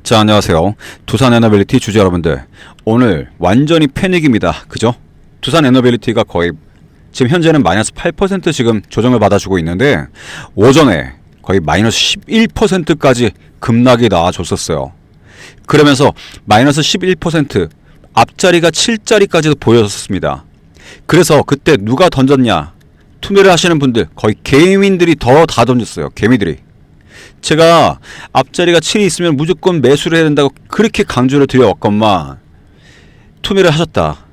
자, 안녕하세요. 두산 에너빌리티 주주 여러분들, 오늘 완전히 패닉입니다. 그죠? 두산 에너빌리티가 거의 지금 현재는 마이너스 8% 지금 조정을 받아주고 있는데, 오전에 거의 마이너스 11%까지 급락이 나와줬었어요. 그러면서 마이너스 11% 앞자리가 7자리까지도 보여졌습니다. 그래서 그때 누가 던졌냐? 투매를 하시는 분들, 거의 개미들이 다 던졌어요. 개미들이. 제가 앞자리가 7이 있으면 무조건 매수를 해야 된다고 그렇게 강조를 드려왔건만 투매를 하셨다.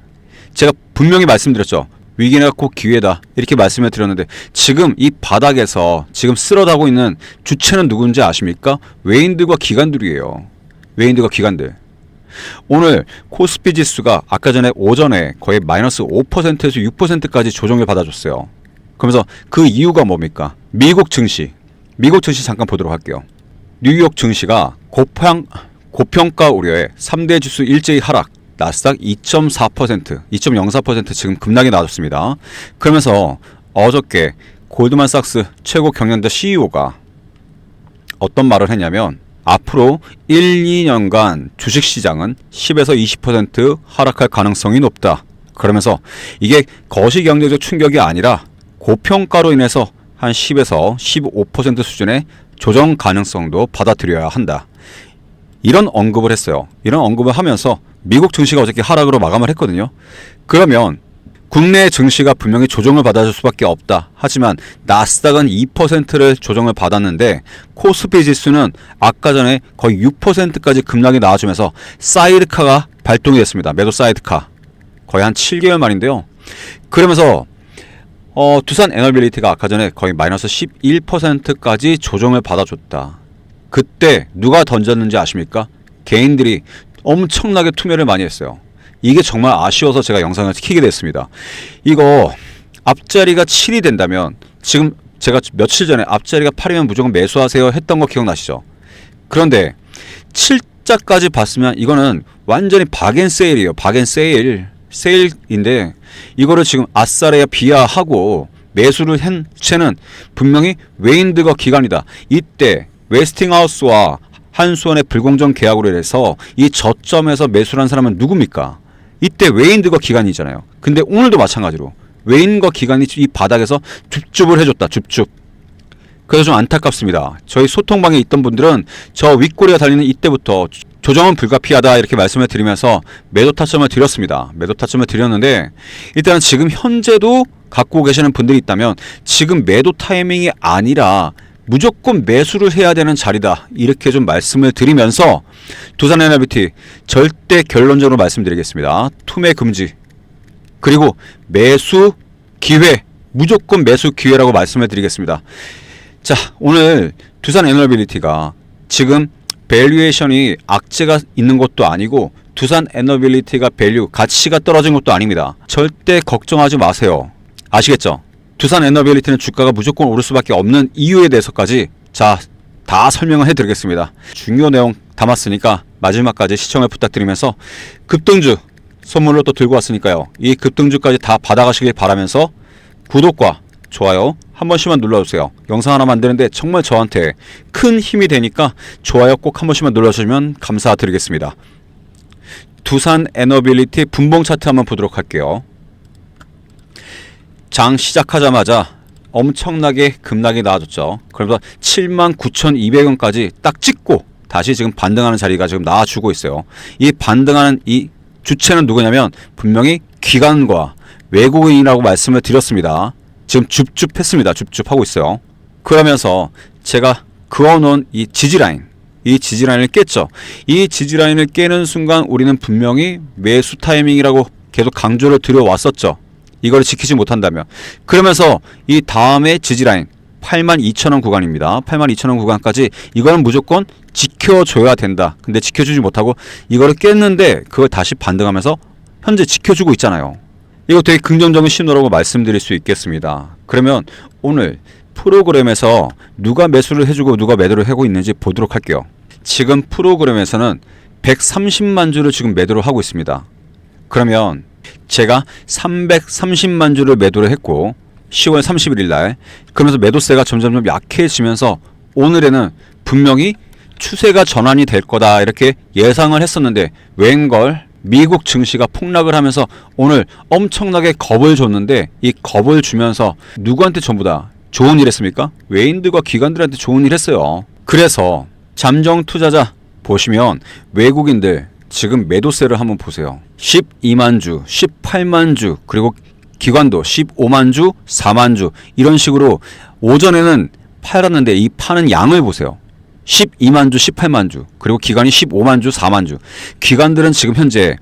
제가 분명히 말씀드렸죠. 위기는 꼭 기회다. 이렇게 말씀을 드렸는데, 지금 이 바닥에서 지금 쓸어가고 있는 주체는 누군지 아십니까? 외인들과 기관들이에요. 외인들과 기관들. 오늘 코스피 지수가 아까 전에 오전에 거의 마이너스 5%에서 6%까지 조정을 받아줬어요. 그러면서 그 이유가 뭡니까? 미국 증시 잠깐 보도록 할게요. 뉴욕 증시가 고평가 우려에 3대 지수 일제히 하락, 나스닥 2.4%, 2.04% 지금 급락이 나왔습니다. 그러면서 어저께 골드만삭스 최고 경영자 CEO가 어떤 말을 했냐면, 앞으로 1, 2년간 주식시장은 10에서 20% 하락할 가능성이 높다. 그러면서 이게 거시경제적 충격이 아니라 고평가로 인해서 한 10에서 15% 수준의 조정 가능성도 받아들여야 한다. 이런 언급을 했어요. 이런 언급을 하면서 미국 증시가 어저께 하락으로 마감을 했거든요. 그러면 국내 증시가 분명히 조정을 받아줄 수밖에 없다. 하지만 나스닥은 2%를 조정을 받았는데 코스피 지수는 아까 전에 거의 6%까지 급락이 나와주면서 사이드카가 발동이 됐습니다. 매도 사이드카. 거의 한 7개월 만인데요. 그러면서 두산 에너빌리티가 아까 전에 거의 마이너스 11%까지 조정을 받아줬다. 그때 누가 던졌는지 아십니까? 개인들이 엄청나게 투매를 많이 했어요. 이게 정말 아쉬워서 제가 영상을 켜게 됐습니다. 이거 앞자리가 7이 된다면, 지금 제가 며칠 전에 앞자리가 8이면 무조건 매수하세요 했던 거 기억나시죠? 그런데 7자까지 봤으면 이거는 완전히 박앤세일이에요. 박앤세일. 세일인데 이거를 지금 아싸레야 비하하고 매수를 한 주체는 분명히 외인들과 기관이다. 이때 웨스팅하우스와 한수원의 불공정 계약으로 인해서 이 저점에서 매수를 한 사람은 누굽니까? 이때 외인들과 기관이잖아요. 근데 오늘도 마찬가지로 외인과 기관이 이 바닥에서 줍줍을 해줬다. 줍줍. 그래서 좀 안타깝습니다. 저희 소통방에 있던 분들은 저 윗꼬리가 달리는 이때부터 조정은 불가피하다 이렇게 말씀을 드리면서 매도 타점을 드렸습니다. 매도 타점을 드렸는데, 일단 지금 현재도 갖고 계시는 분들이 있다면 지금 매도 타이밍이 아니라 무조건 매수를 해야 되는 자리다. 이렇게 좀 말씀을 드리면서 두산에너비티 절대 결론적으로 말씀드리겠습니다. 투매 금지. 그리고 매수 기회. 무조건 매수 기회라고 말씀을 드리겠습니다. 자, 오늘 두산 에너빌리티가 지금 밸류에이션이 악재가 있는 것도 아니고 두산 에너빌리티가 밸류 가치가 떨어진 것도 아닙니다. 절대 걱정하지 마세요. 아시겠죠? 두산 에너빌리티는 주가가 무조건 오를 수밖에 없는 이유에 대해서까지 다 설명을 해드리겠습니다. 중요 내용 담았으니까 마지막까지 시청을 부탁드리면서, 급등주 선물로 또 들고 왔으니까요. 이 급등주까지 다 받아가시길 바라면서 구독과 좋아요 한 번씩만 눌러주세요. 영상 하나 만드는데 정말 저한테 큰 힘이 되니까 좋아요 꼭 한 번씩만 눌러주시면 감사드리겠습니다. 두산 에너빌리티 분봉 차트 한번 보도록 할게요. 장 시작하자마자 엄청나게 급락이 나와줬죠. 그러면서 79,200원까지 딱 찍고 다시 지금 반등하는 자리가 지금 나와주고 있어요. 이 반등하는 이 주체는 누구냐면 분명히 기관과 외국인이라고 말씀을 드렸습니다. 지금 줍줍했습니다. 줍줍하고 있어요. 그러면서 제가 그어놓은 이 지지라인을 깼죠. 이 지지라인을 깨는 순간 우리는 분명히 매수 타이밍이라고 계속 강조를 드려왔었죠. 이걸 지키지 못한다면. 그러면서 이 다음에 지지라인 82,000원 구간입니다. 82,000원 구간까지 이거는 무조건 지켜줘야 된다. 근데 지켜주지 못하고 이거를 깼는데 그걸 다시 반등하면서 현재 지켜주고 있잖아요. 이거 되게 긍정적인 신호라고 말씀드릴 수 있겠습니다. 그러면 오늘 프로그램에서 누가 매수를 해주고 누가 매도를 하고 있는지 보도록 할게요. 지금 프로그램에서는 130만 주를 지금 매도를 하고 있습니다. 그러면 제가 330만 주를 매도를 했고 10월 31일 날, 그러면서 매도세가 점점 약해지면서 오늘에는 분명히 추세가 전환이 될 거다 이렇게 예상을 했었는데 웬걸 미국 증시가 폭락을 하면서 오늘 엄청나게 겁을 줬는데 이 겁을 주면서 누구한테 전부 다 좋은 일 했습니까? 외인들과 기관들한테 좋은 일 했어요. 그래서 잠정 투자자 보시면 외국인들 지금 매도세를 한번 보세요. 12만 주, 18만 주, 그리고 기관도 15만 주, 4만 주 이런 식으로 오전에는 팔았는데 이 파는 양을 보세요. 12만 주, 18만 주, 그리고 기관이 15만 주, 4만 주. 기관들은 지금 현재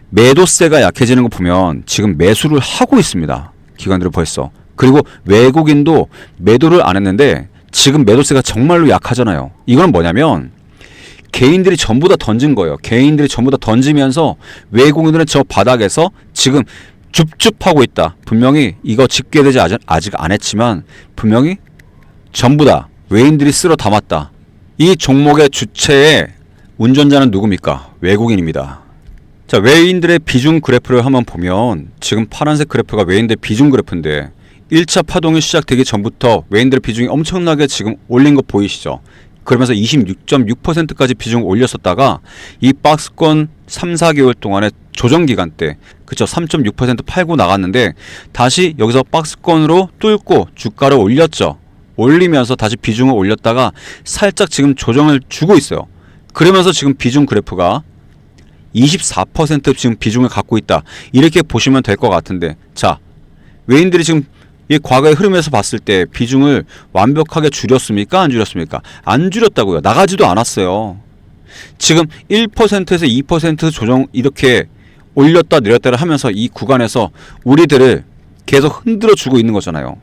매도세가 약해지는 거 보면 지금 매수를 하고 있습니다. 기관들은 벌써. 그리고 외국인도 매도를 안 했는데 지금 매도세가 정말로 약하잖아요. 이건 뭐냐면 개인들이 전부 다 던진 거예요. 개인들이 전부 다 던지면서 외국인들은 저 바닥에서 지금 줍줍하고 있다. 분명히 이거 집계되지 아직 안 했지만 분명히 전부 다 외인들이 쓸어 담았다. 이 종목의 주체의 운전자는 누굽니까? 외국인입니다. 자, 외인들의 비중 그래프를 한번 보면 지금 파란색 그래프가 외인들 비중 그래프인데 1차 파동이 시작되기 전부터 외인들의 비중이 엄청나게 지금 올린 거 보이시죠? 그러면서 26.6%까지 비중을 올렸었다가 이 박스권 3, 4개월 동안의 조정기간 때 그쵸 3.6% 팔고 나갔는데 다시 여기서 박스권으로 뚫고 주가를 올렸죠. 올리면서 다시 비중을 올렸다가 살짝 지금 조정을 주고 있어요. 그러면서 지금 비중 그래프가 24% 지금 비중을 갖고 있다. 이렇게 보시면 될 것 같은데 자 외인들이 지금 이 과거의 흐름에서 봤을 때 비중을 완벽하게 줄였습니까? 안 줄였습니까? 안 줄였다고요. 나가지도 않았어요. 지금 1%에서 2% 조정 이렇게 올렸다 내렸다를 하면서 이 구간에서 우리들을 계속 흔들어 주고 있는 거잖아요.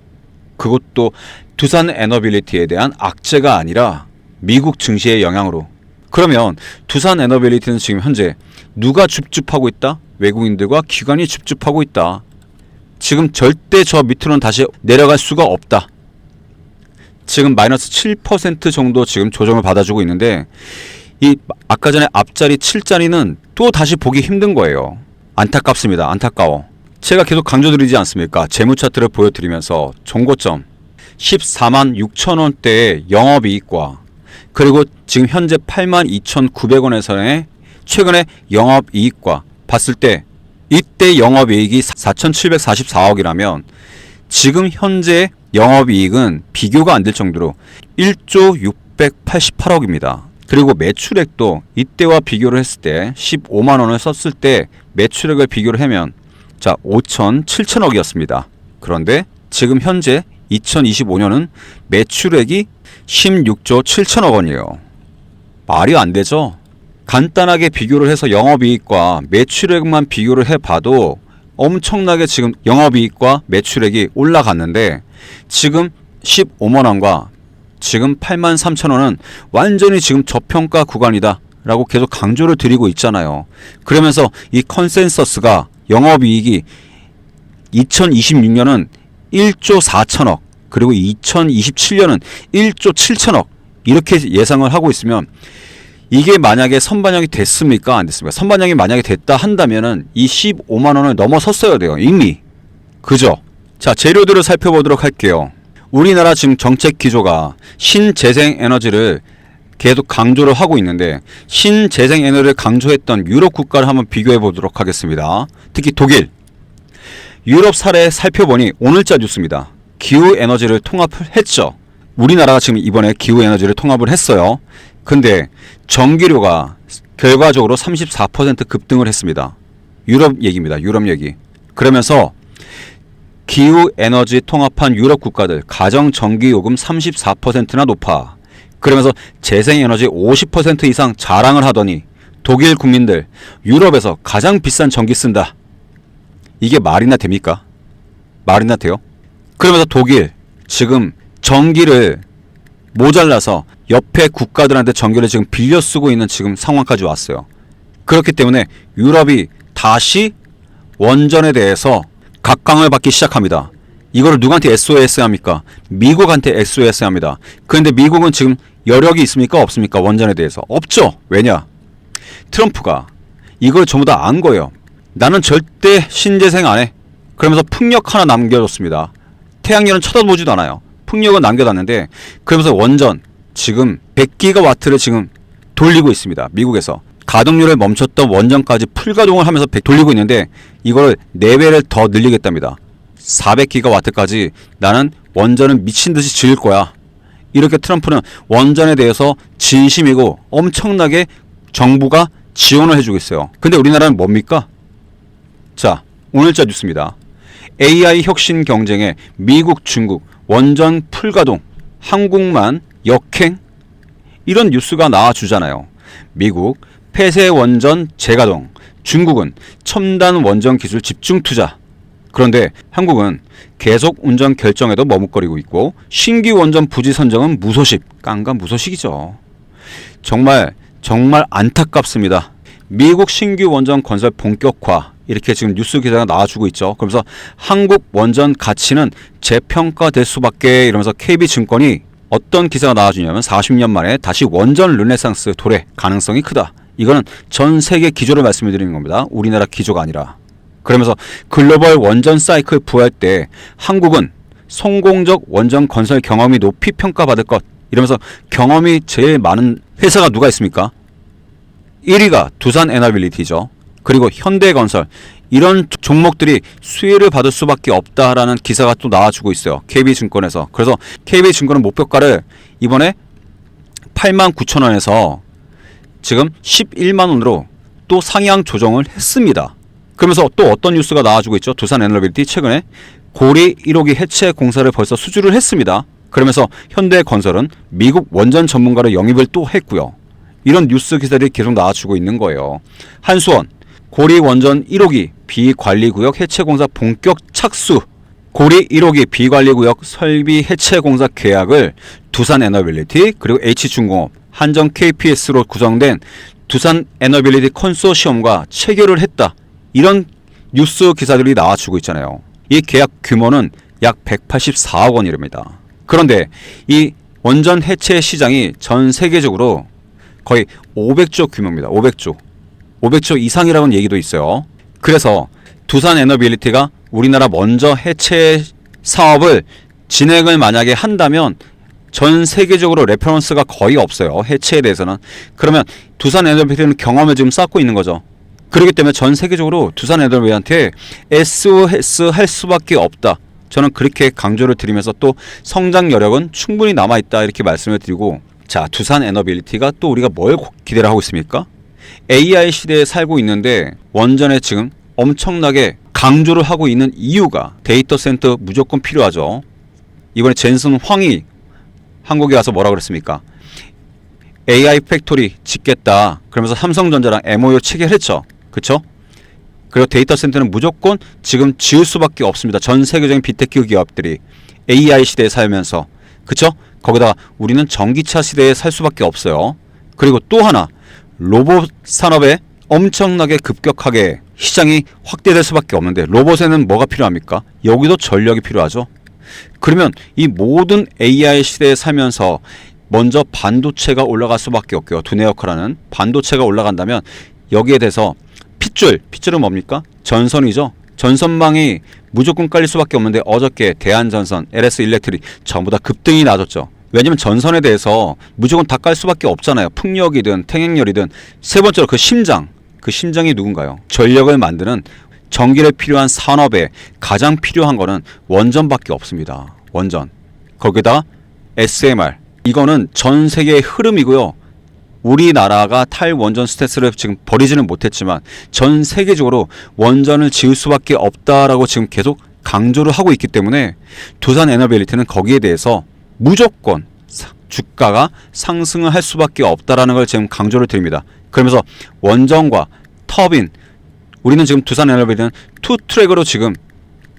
그것도 두산 에너빌리티에 대한 악재가 아니라 미국 증시의 영향으로. 그러면 두산 에너빌리티는 지금 현재 누가 줍줍하고 있다? 외국인들과 기관이 줍줍하고 있다. 지금 절대 저 밑으로는 다시 내려갈 수가 없다. 지금 마이너스 7% 정도 지금 조정을 받아주고 있는데 이 아까 전에 앞자리 7자리는 또 다시 보기 힘든 거예요. 안타깝습니다. 안타까워. 제가 계속 강조드리지 않습니까? 재무 차트를 보여드리면서 종고점 14만 6천 원대의 영업이익과 그리고 지금 현재 8만 2,900원에서의 최근의 영업이익과 봤을 때 이때 영업이익이 4,744억이라면 지금 현재 영업이익은 비교가 안 될 정도로 1조 688억입니다. 그리고 매출액도 이때와 비교를 했을 때 15만 원을 썼을 때 매출액을 비교를 하면 자 5천 7천억이었습니다. 그런데 지금 현재 2025년은 매출액이 16조 7천억 원이에요. 말이 안 되죠? 간단하게 비교를 해서 영업이익과 매출액만 비교를 해봐도 엄청나게 지금 영업이익과 매출액이 올라갔는데 지금 15만 원과 지금 8만 3천 원은 완전히 지금 저평가 구간이다 라고 계속 강조를 드리고 있잖아요. 그러면서 이 컨센서스가 영업이익이 2026년은 1조 4천억 그리고 2027년은 1조 7천억 이렇게 예상을 하고 있으면 이게 만약에 선반영이 됐습니까? 안 됐습니까? 선반영이 만약에 됐다 한다면은 이 15만 원을 넘어섰어야 돼요. 이미. 그죠? 자, 재료들을 살펴보도록 할게요. 우리나라 지금 정책 기조가 신재생 에너지를 계속 강조를 하고 있는데 신재생 에너지를 강조했던 유럽 국가를 한번 비교해 보도록 하겠습니다. 특히 독일. 유럽 사례 살펴보니 오늘자 뉴스입니다. 기후에너지를 통합을 했죠. 우리나라가 지금 이번에 기후에너지를 통합을 했어요. 근데 전기료가 결과적으로 34% 급등을 했습니다. 유럽 얘기입니다. 유럽 얘기. 그러면서 기후에너지 통합한 유럽 국가들 가정 전기요금 34%나 높아. 그러면서 재생에너지 50% 이상 자랑을 하더니 독일 국민들 유럽에서 가장 비싼 전기 쓴다. 이게 말이나 됩니까? 말이나 돼요? 그러면서 독일 지금 전기를 모자라서 옆에 국가들한테 전기를 지금 빌려 쓰고 있는 지금 상황까지 왔어요. 그렇기 때문에 유럽이 다시 원전에 대해서 각광을 받기 시작합니다. 이거를 누구한테 SOS 합니까? 미국한테 SOS 합니다. 그런데 미국은 지금 여력이 있습니까? 없습니까? 원전에 대해서. 없죠. 왜냐? 트럼프가 이걸 전부 다 안 거예요. 나는 절대 신재생 안 해. 그러면서 풍력 하나 남겨줬습니다. 태양열은 쳐다보지도 않아요. 풍력은 남겨놨는데 그러면서 원전 지금 100기가와트를 지금 돌리고 있습니다. 미국에서. 가동률을 멈췄던 원전까지 풀가동을 하면서 돌리고 있는데 이거를 4배를 더 늘리겠답니다. 400기가와트까지 나는 원전은 미친듯이 지을 거야. 이렇게 트럼프는 원전에 대해서 진심이고 엄청나게 정부가 지원을 해주고 있어요. 근데 우리나라는 뭡니까? 자, 오늘자 뉴스입니다. AI 혁신 경쟁에 미국, 중국 원전 풀가동, 한국만 역행? 이런 뉴스가 나와주잖아요. 미국 폐쇄 원전 재가동, 중국은 첨단 원전 기술 집중 투자. 그런데 한국은 계속 운전 결정에도 머뭇거리고 있고 신규 원전 부지 선정은 무소식, 깜깜무소식이죠. 정말 안타깝습니다. 미국 신규 원전 건설 본격화, 이렇게 지금 뉴스 기사가 나와주고 있죠. 그러면서 한국 원전 가치는 재평가될 수밖에, 이러면서 KB증권이 어떤 기사가 나와주냐면 40년 만에 다시 원전 르네상스 도래 가능성이 크다. 이거는 전 세계 기조를 말씀을 드리는 겁니다. 우리나라 기조가 아니라. 그러면서 글로벌 원전 사이클 부활 때 한국은 성공적 원전 건설 경험이 높이 평가받을 것. 이러면서 경험이 제일 많은 회사가 누가 있습니까? 1위가 두산 에너빌리티죠. 그리고 현대건설. 이런 종목들이 수혜를 받을 수밖에 없다라는 기사가 또 나와주고 있어요. KB증권에서. 그래서 KB증권은 목표가를 이번에 89,000원에서 지금 11만원으로 또 상향 조정을 했습니다. 그러면서 또 어떤 뉴스가 나와주고 있죠. 두산 에너빌리티 최근에 고리 1호기 해체 공사를 벌써 수주를 했습니다. 그러면서 현대건설은 미국 원전 전문가를 영입을 또 했고요. 이런 뉴스 기사들이 계속 나와주고 있는 거예요. 한수원 고리 원전 1호기 비관리구역 해체공사 본격 착수. 고리 1호기 비관리구역 설비 해체공사 계약을 두산 에너빌리티 그리고 H중공업, 한정 KPS로 구성된 두산 에너빌리티 컨소시엄과 체결을 했다. 이런 뉴스 기사들이 나와주고 있잖아요. 이 계약 규모는 약 184억 원이랍니다. 그런데 이 원전 해체 시장이 전 세계적으로 거의 500조 규모입니다. 500조 이상이라는 얘기도 있어요. 그래서 두산 에너빌리티가 우리나라 먼저 해체 사업을 진행을 만약에 한다면 전 세계적으로 레퍼런스가 거의 없어요. 해체에 대해서는. 그러면 두산 에너빌리티는 경험을 지금 쌓고 있는 거죠. 그렇기 때문에 전 세계적으로 두산 에너빌리티한테 SOS 할 수밖에 없다. 저는 그렇게 강조를 드리면서 또 성장 여력은 충분히 남아있다 이렇게 말씀을 드리고, 자, 두산 에너빌리티가 또 우리가 뭘 기대를 하고 있습니까? AI 시대에 살고 있는데 원전에 지금 엄청나게 강조를 하고 있는 이유가 데이터 센터 무조건 필요하죠. 이번에 젠슨 황이 한국에 와서 뭐라 그랬습니까? AI 팩토리 짓겠다. 그러면서 삼성전자랑 MOU 체결했죠. 그쵸? 그리고 데이터 센터는 무조건 지금 지을 수밖에 없습니다. 전 세계적인 빅테크 기업들이 AI 시대에 살면서. 그쵸? 거기다가 우리는 전기차 시대에 살 수밖에 없어요. 그리고 또 하나, 로봇 산업에 엄청나게 급격하게 시장이 확대될 수밖에 없는데 로봇에는 뭐가 필요합니까? 여기도 전력이 필요하죠. 그러면 이 모든 AI 시대에 살면서 먼저 반도체가 올라갈 수밖에 없고요. 두뇌 역할하는 반도체가 올라간다면 여기에 대해서 핏줄은 뭡니까? 전선이죠. 전선망이 무조건 깔릴 수밖에 없는데 어저께 대한전선, LS 일렉트릭 전부 다 급등이 나졌죠. 왜냐면 전선에 대해서 무조건 다 깔 수밖에 없잖아요. 풍력이든 태행열이든. 세 번째로 그 심장이 누군가요? 전력을 만드는 전기를 필요한 산업에 가장 필요한 거는 원전밖에 없습니다. 원전. 거기다 SMR. 이거는 전 세계의 흐름이고요. 우리나라가 탈원전 스탠스를 지금 버리지는 못했지만 전 세계적으로 원전을 지을 수밖에 없다라고 지금 계속 강조를 하고 있기 때문에 두산 에너빌리티는 거기에 대해서 무조건 주가가 상승을 할 수밖에 없다라는 걸 지금 강조를 드립니다. 그러면서 원전과 터빈, 우리는 지금 두산 에너빌리티는 투트랙으로 지금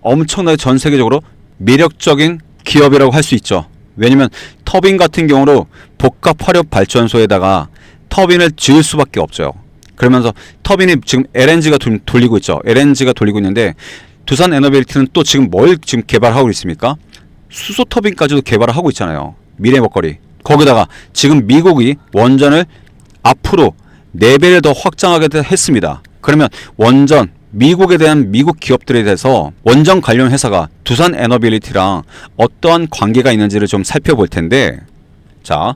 엄청나게 전 세계적으로 매력적인 기업이라고 할 수 있죠. 왜냐면 터빈 같은 경우로 복합 화력 발전소에다가 터빈을 지을 수밖에 없죠. 그러면서 터빈이 지금 LNG가 돌리고 있죠. LNG가 돌리고 있는데 두산 에너빌리티는 또 지금 뭘 지금 개발하고 있습니까? 수소 터빈까지도 개발을 하고 있잖아요. 미래 먹거리. 거기다가 지금 미국이 원전을 앞으로 4배를 더 확장하게 했습니다. 그러면 원전, 미국에 대한 미국 기업들에 대해서 원전 관련 회사가 두산 에너빌리티랑 어떠한 관계가 있는지를 좀 살펴볼 텐데, 자,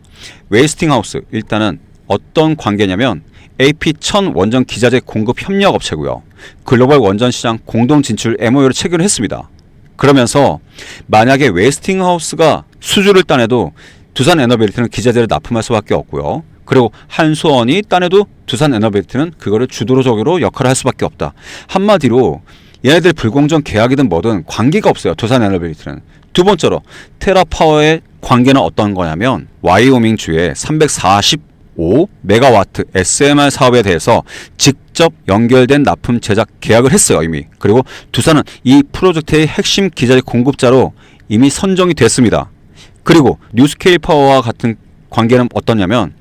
웨이스팅하우스 일단은 어떤 관계냐면 AP1000 원전 기자재 공급 협력 업체고요. 글로벌 원전 시장 공동 진출 MOU를 체결을 했습니다. 그러면서 만약에 웨스팅하우스가 수주를 따내도 두산에너빌리티는 기자재를 납품할 수밖에 없고요. 그리고 한수원이 따내도 두산에너빌리티는 그거를 주도적으로 역할을 할 수밖에 없다. 한마디로 얘네들 불공정 계약이든 뭐든 관계가 없어요. 두산에너빌리티는. 두 번째로 테라파워의 관계는 어떤 거냐면 와이오밍 주의 345메가와트 SMR 사업에 대해서 직접 연결된 납품 제작 계약을 했어요. 이미. 그리고 두산은 이 프로젝트의 핵심 기자재 공급자로 이미 선정이 됐습니다. 그리고 뉴스케일 파워와 같은 관계는 어떠냐면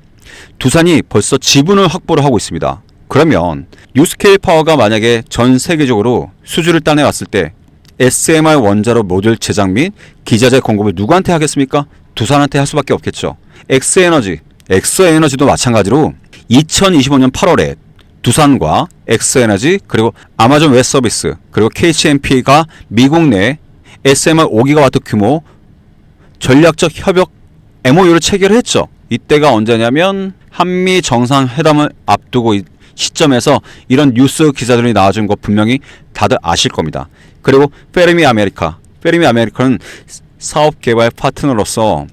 두산이 벌써 지분을 확보를 하고 있습니다. 그러면 뉴스케일 파워가 만약에 전 세계적으로 수주를 따내왔을 때 SMR 원자로 모듈 제작 및 기자재 공급을 누구한테 하겠습니까? 두산한테 할 수밖에 없겠죠. 엑스에너지도 마찬가지로 2025년 8월에 두산과 엑스에너지 그리고 아마존 웹서비스 그리고 KCMP가 미국 내 SMR 5기가와트 규모 전략적 협력 MOU를 체결을 했죠. 이때가 언제냐면 한미 정상회담을 앞두고 시점에서 이런 뉴스 기사들이 나와준 거 분명히 다들 아실 겁니다. 그리고 페르미 아메리카는 사업 개발 파트너로서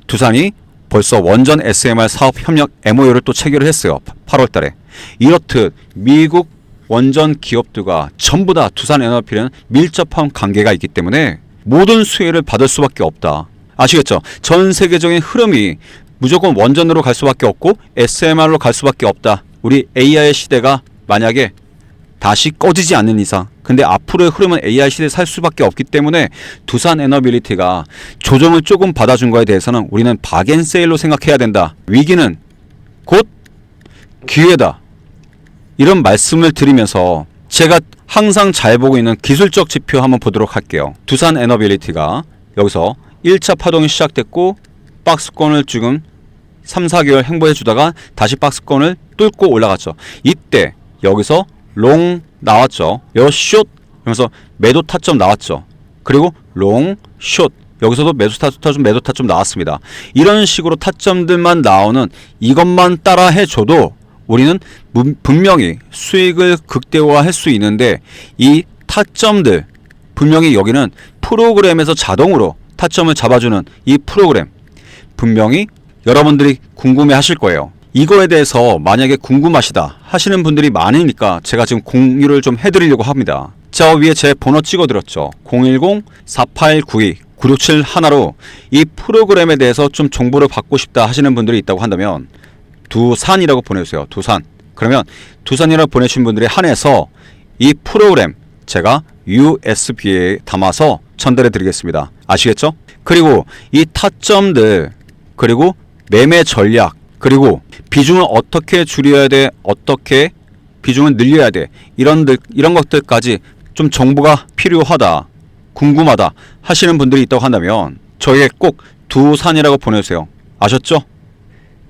두산이 벌써 원전 SMR 사업 협력 MOU를 또 체결을 했어요. 8월 달에. 이렇듯 미국 원전 기업들과 전부 다 두산에너비는 밀접한 관계가 있기 때문에 모든 수혜를 받을 수밖에 없다. 아시겠죠? 전 세계적인 흐름이 무조건 원전으로 갈 수밖에 없고 SMR로 갈 수밖에 없다. 우리 AI 시대가 만약에 다시 꺼지지 않는 이상, 근데 앞으로의 흐름은 AI 시대에 살 수밖에 없기 때문에 두산에너빌리티가 조정을 조금 받아준 거에 대해서는 우리는 박앤세일로 생각해야 된다. 위기는 곧 기회다. 이런 말씀을 드리면서 제가 항상 잘 보고 있는 기술적 지표 한번 보도록 할게요. 두산에너빌리티가 여기서 1차 파동이 시작됐고 박스권을 지금 3, 4개월 행보해 주다가 다시 박스권을 뚫고 올라갔죠. 이때 여기서 롱 나왔죠. 여기 숏 그러면서 매도 타점 나왔죠. 그리고 롱, 숏 여기서도 매도 타점 나왔습니다. 이런 식으로 타점들만 나오는 이것만 따라 해줘도 우리는 분명히 수익을 극대화할 수 있는데 이 타점들 분명히 여기는 프로그램에서 자동으로 타점을 잡아주는 이 프로그램 분명히 여러분들이 궁금해 하실 거예요. 이거에 대해서 만약에 궁금하시다 하시는 분들이 많으니까 제가 지금 공유를 좀 해드리려고 합니다. 저 위에 제 번호 찍어드렸죠. 010-4892-9671로 이 프로그램에 대해서 좀 정보를 받고 싶다 하시는 분들이 있다고 한다면 두산이라고 보내주세요. 두산. 그러면 두산이라고 보내신 분들에 한해서 이 프로그램 제가 USB에 담아서 전달해 드리겠습니다. 아시겠죠? 그리고 이 타점들 그리고 매매 전략 그리고 비중을 어떻게 줄여야 돼 어떻게 비중을 늘려야 돼 이런 것들까지 좀 정보가 필요하다 궁금하다 하시는 분들이 있다고 한다면 저에게 꼭 두산이라고 보내주세요. 아셨죠?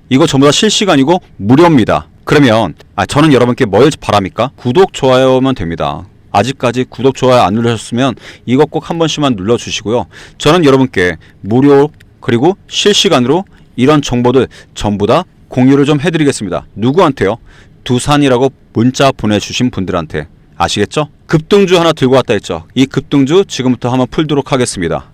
이거 전부 다 실시간이고 무료입니다. 그러면 저는 여러분께 뭘 바랍니까? 구독 좋아요면 됩니다. 아직까지 구독 좋아요 안 누르셨으면 이거 꼭 한 번씩만 눌러주시고요. 저는 여러분께 무료 그리고 실시간으로 이런 정보들 전부 다 공유를 좀 해드리겠습니다. 누구한테요? 두산이라고 문자 보내주신 분들한테. 아시겠죠? 급등주 하나 들고 왔다 했죠. 이 급등주 지금부터 한번 풀도록 하겠습니다.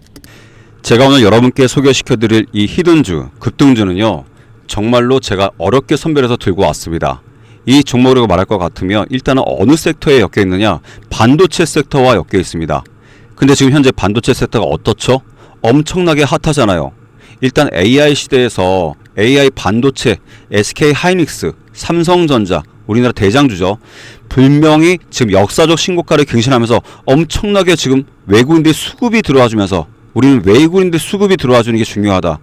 제가 오늘 여러분께 소개시켜드릴 이 히든주 급등주는요 정말로 제가 어렵게 선별해서 들고 왔습니다. 이 종목이라고 말할 것 같으면 일단은 어느 섹터에 엮여 있느냐 반도체 섹터와 엮여 있습니다. 근데 지금 현재 반도체 섹터가 어떻죠? 엄청나게 핫하잖아요. 일단 AI 시대에서 AI 반도체, SK 하이닉스, 삼성전자, 우리나라 대장주죠. 분명히 지금 역사적 신고가를 갱신하면서 엄청나게 지금 외국인들 수급이 들어와주면서 우리는 외국인들 수급이 들어와주는 게 중요하다.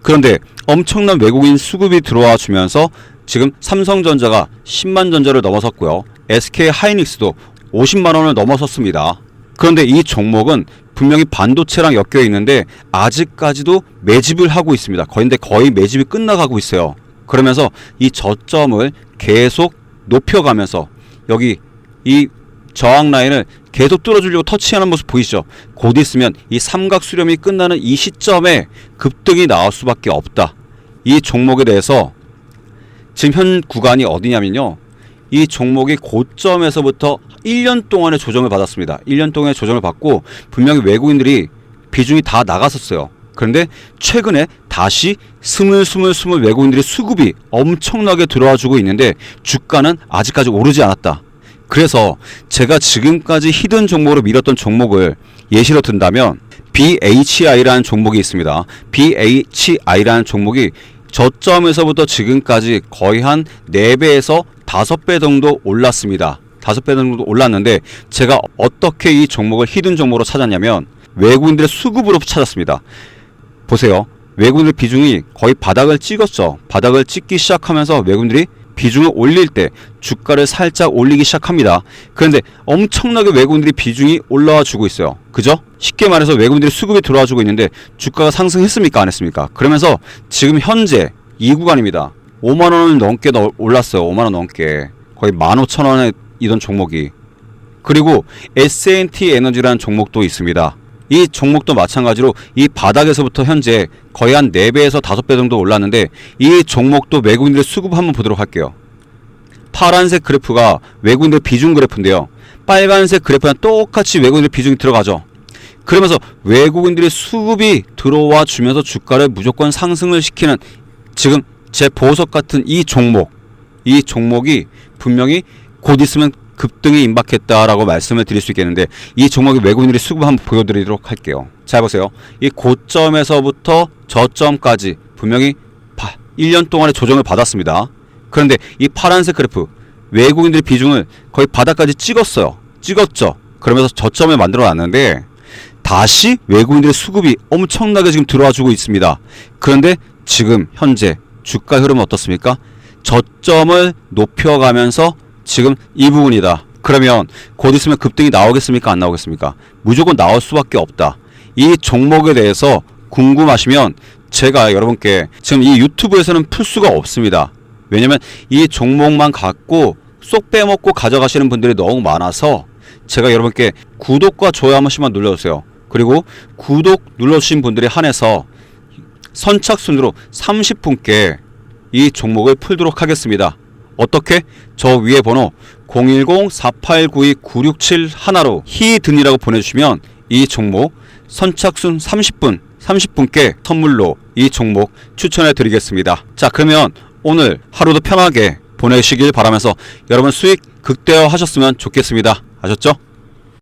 그런데 엄청난 외국인 수급이 들어와주면서 지금 삼성전자가 10만 전자를 넘어섰고요. SK 하이닉스도 50만 원을 넘어섰습니다. 그런데 이 종목은 분명히 반도체랑 엮여 있는데 아직까지도 매집을 하고 있습니다. 거의 매집이 끝나가고 있어요. 그러면서 이 저점을 계속 높여가면서 여기 이 저항 라인을 계속 뚫어주려고 터치하는 모습 보이시죠? 곧 있으면 이 삼각 수렴이 끝나는 이 시점에 급등이 나올 수밖에 없다. 이 종목에 대해서 지금 현 구간이 어디냐면요, 이 종목이 고점에서부터 1년 동안의 조정을 받았습니다. 1년 동안의 조정을 받고 분명히 외국인들이 비중이 다 나갔었어요. 그런데 최근에 다시 스물스물 외국인들이 수급이 엄청나게 들어와 주고 있는데 주가는 아직까지 오르지 않았다. 그래서 제가 지금까지 히든 종목으로 밀었던 종목을 예시로 든다면 BHI라는 종목이 있습니다. BHI라는 종목이 저점에서부터 지금까지 거의 한 4배에서 5배 정도 올랐습니다. 5배 정도 올랐는데 제가 어떻게 이 종목을 히든 종목으로 찾았냐면 외국인들의 수급으로 찾았습니다. 보세요. 외국인들 비중이 거의 바닥을 찍었죠. 바닥을 찍기 시작하면서 외국인들이 비중을 올릴 때 주가를 살짝 올리기 시작합니다. 그런데 엄청나게 외국인들이 비중이 올라와 주고 있어요. 그죠? 쉽게 말해서 외국인들이 수급이 들어와 주고 있는데 주가가 상승했습니까? 안 했습니까? 그러면서 지금 현재 이 구간입니다. 5만원을 넘게 올랐어요. 5만원 넘게. 거의 15,000원에 이던 종목이. 그리고 S&T 에너지라는 종목도 있습니다. 이 종목도 마찬가지로 이 바닥에서부터 현재 거의 한 4배에서 5배 정도 올랐는데 이 종목도 외국인들의 수급 한번 보도록 할게요. 파란색 그래프가 외국인들 비중 그래프인데요. 빨간색 그래프랑 똑같이 외국인들 비중이 들어가죠. 그러면서 외국인들의 수급이 들어와 주면서 주가를 무조건 상승을 시키는 지금 제 보석 같은 이 종목이 분명히 곧 있으면 급등에 임박했다라고 말씀을 드릴 수 있겠는데 이 종목의 외국인들의 수급 한번 보여드리도록 할게요. 잘 보세요. 이 고점에서부터 저점까지 분명히 1년 동안의 조정을 받았습니다. 그런데 이 파란색 그래프 외국인들의 비중을 거의 바닥까지 찍었죠. 그러면서 저점을 만들어 놨는데 다시 외국인들의 수급이 엄청나게 지금 들어와 주고 있습니다. 그런데 지금 현재 주가 흐름은 어떻습니까? 저점을 높여가면서 지금 이 부분이다. 그러면 곧 있으면 급등이 나오겠습니까? 안 나오겠습니까? 무조건 나올 수밖에 없다. 이 종목에 대해서 궁금하시면 제가 여러분께 지금 이 유튜브에서는 풀 수가 없습니다. 왜냐면 이 종목만 갖고 쏙 빼먹고 가져가시는 분들이 너무 많아서 제가 여러분께 구독과 좋아요 한 번씩만 눌러주세요. 그리고 구독 눌러주신 분들에 한해서 선착순으로 30분께 이 종목을 풀도록 하겠습니다. 어떻게? 저 위에 번호 010-4892-9671로 히든이라고 보내주시면 이 종목 선착순 30분께 선물로 이 종목 추천해 드리겠습니다. 자, 그러면 오늘 하루도 편하게 보내시길 바라면서 여러분 수익 극대화 하셨으면 좋겠습니다. 아셨죠?